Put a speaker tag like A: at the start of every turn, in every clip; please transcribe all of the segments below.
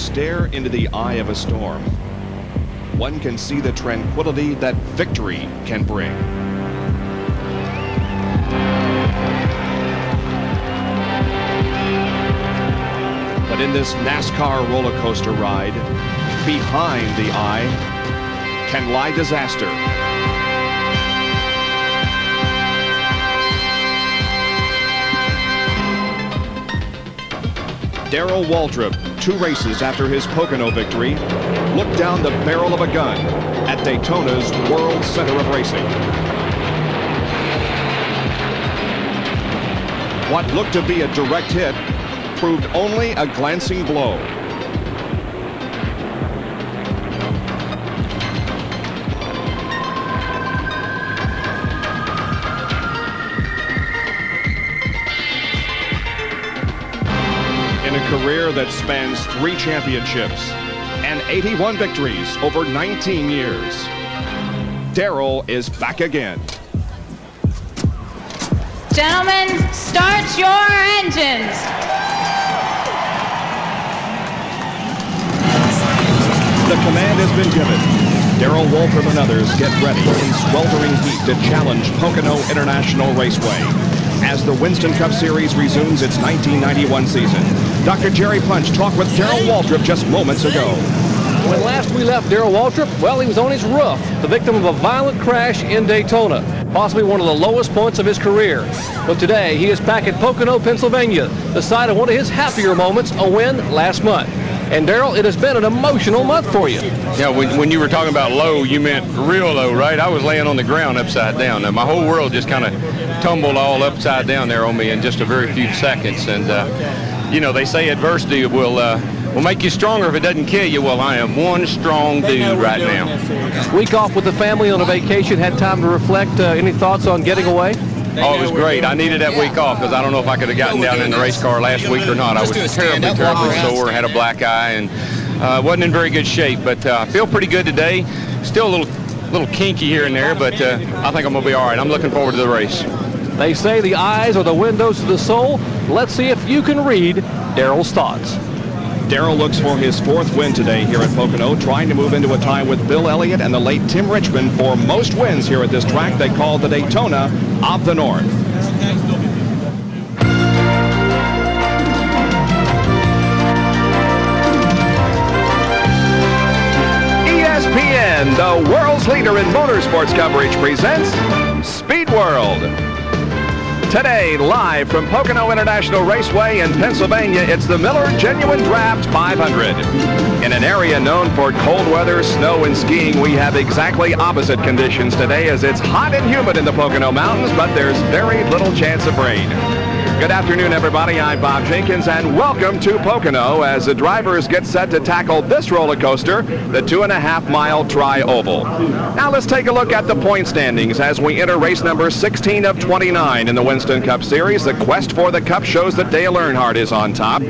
A: stare into the eye of a storm, one can see the tranquility that victory can bring. But in this NASCAR roller coaster ride, behind the eye can lie disaster. Darrell Waltrip, 2 races after his Pocono victory, looked down the barrel of a gun at Daytona's World Center of Racing. What looked to be a direct hit proved only a glancing blow. In a career that spans 3 championships and 81 victories over 19 years, Darrell is back again.
B: Gentlemen, start your engines.
A: The command has been given. Darrell Waltrip and others get ready in sweltering heat to challenge Pocono International Raceway as the Winston Cup Series resumes its 1991 season. Dr. Jerry Punch talked with Darrell Waltrip just moments ago.
C: When last we left Darrell Waltrip, well, he was on his roof, the victim of a violent crash in Daytona, possibly one of the lowest points of his career. But today, he is back at Pocono, Pennsylvania, the site of one of his happier moments, a win last month. And Darrell, it has been an emotional month for you.
D: Yeah, when you were talking about low, you meant real low, right? I was laying on the ground upside down. And my whole world just kind of tumbled all upside down there on me in just a very few seconds. And, you know, they say adversity will make you stronger if it doesn't kill you. Well, I am one strong dude right now.
C: Week off with the family on a vacation, had time to reflect. Any thoughts on getting away?
D: Oh, it was great. I needed that week off because I don't know if I could have gotten down in the race car last week or not. I was terribly sore, had a black eye, and wasn't in very good shape. But I feel pretty good today. Still a little kinky here and there, but I think I'm going to be all right. I'm looking forward to the race.
C: They say the eyes are the windows to the soul. Let's see if you can read Darrell's thoughts.
A: Darrell looks for his 4th win today here at Pocono, trying to move into a tie with Bill Elliott and the late Tim Richmond for most wins here at this track they call the Daytona of the North. ESPN, the world's leader in motorsports coverage, presents Speed World. Today, live from Pocono International Raceway in Pennsylvania, it's the Miller Genuine Draft 500. In an area known for cold weather, snow, and skiing, we have exactly opposite conditions today as it's hot and humid in the Pocono Mountains, but there's very little chance of rain. Good afternoon, everybody. I'm Bob Jenkins, and welcome to Pocono as the drivers get set to tackle this roller coaster, the 2.5-mile tri-oval. Now let's take a look at the point standings as we enter race number 16 of 29 in the Winston Cup Series. The quest for the Cup shows that Dale Earnhardt is on top.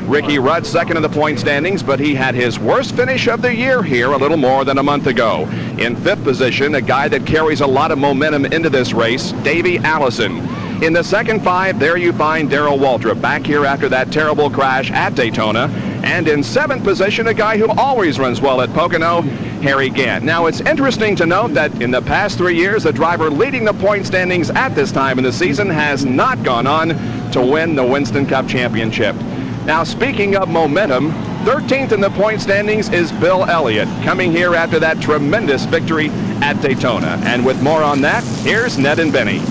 A: Ricky Rudd second in the point standings, but he had his worst finish of the year here a little more than a month ago. In 5th position, a guy that carries a lot of momentum into this race, Davey Allison. In the second 5, there you find Darrell Waltrip back here after that terrible crash at Daytona. And in 7th position, a guy who always runs well at Pocono, Harry Gant. Now, it's interesting to note that in the past 3 years, the driver leading the point standings at this time in the season has not gone on to win the Winston Cup Championship. Now, speaking of momentum, 13th in the point standings is Bill Elliott, coming here after that tremendous victory at Daytona. And with more on that, here's Ned and Benny.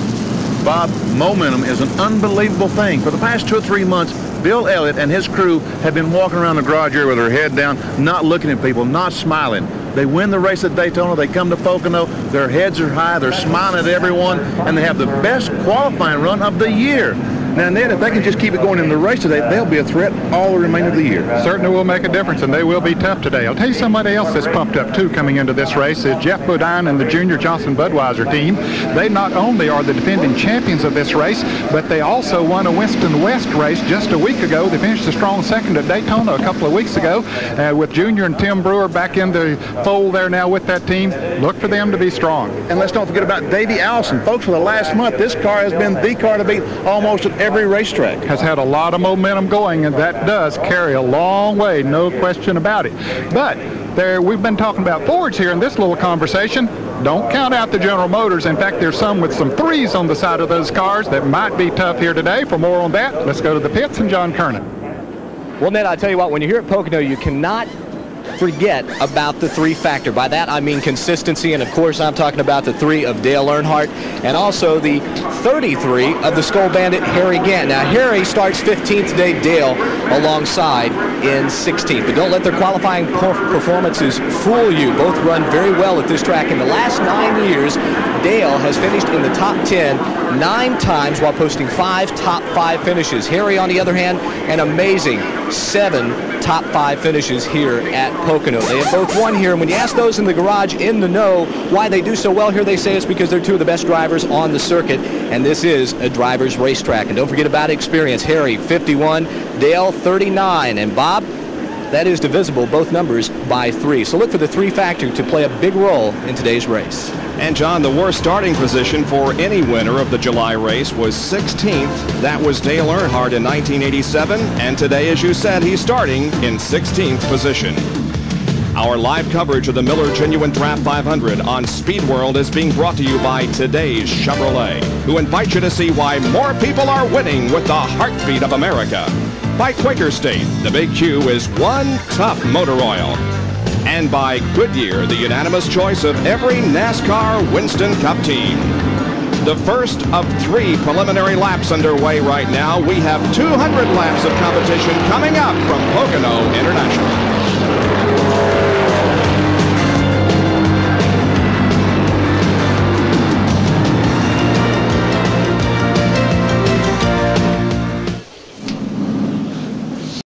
E: Bob, momentum is an unbelievable thing. For the past 2 or 3 months, Bill Elliott and his crew have been walking around the garage area with their head down, not looking at people, not smiling. They win the race at Daytona, they come to Pocono, their heads are high, they're smiling at everyone, and they have the best qualifying run of the year. Now, Ned, if they can just keep it going in the race today, they'll be a threat all the remainder of the year.
F: Certainly will make a difference, and they will be tough today. I'll tell you somebody else that's pumped up, too, coming into this race is Jeff Bodine and the Junior Johnson Budweiser team. They not only are the defending champions of this race, but they also won a Winston West race just a week ago. They finished a strong second at Daytona a couple of weeks ago with Junior and Tim Brewer back in the fold there now with that team. Look for them to be strong.
E: And let's don't forget about Davey Allison. Folks, for the last month, this car has been the car to beat almost at every racetrack.
F: Has had a lot of momentum going, and that does carry a long way, no question about it. But we've been talking about Fords here in this little conversation. Don't count out the General Motors. In fact, there's some with some 3s on the side of those cars that might be tough here today. For more on that, let's go to the pits and John Kernan.
C: Well, Ned, I tell you what, when you're here at Pocono, you cannot forget about the 3 factor. By that, I mean consistency, and of course, I'm talking about the 3 of Dale Earnhardt, and also the 33 of the Skull Bandit, Harry Gant. Now, Harry starts 15th today, Dale alongside in 16th. But don't let their qualifying performances fool you. Both run very well at this track. In the last 9 years, Dale has finished in the top 10 9 times while posting 5 top 5 finishes. Harry, on the other hand, an amazing 7 top 5 finishes here at Pocono. They have both won here, and when you ask those in the garage in the know why they do so well here, they say it's because they're 2 of the best drivers on the circuit, and this is a driver's racetrack. And don't forget about experience. Harry, 51, Dale, 39, and Bob, that is divisible, both numbers, by 3. So look for the 3 factor to play a big role in today's race.
A: And John, the worst starting position for any winner of the July race was 16th. That was Dale Earnhardt in 1987, and today, as you said, he's starting in 16th position. Our live coverage of the Miller Genuine Draft 500 on Speed World is being brought to you by Today's Chevrolet, who invite you to see why more people are winning with the heartbeat of America. By Quaker State, the Big Q is one tough motor oil. And by Goodyear, the unanimous choice of every NASCAR Winston Cup team. The first of 3 preliminary laps underway right now. We have 200 laps of competition coming up from Pocono International.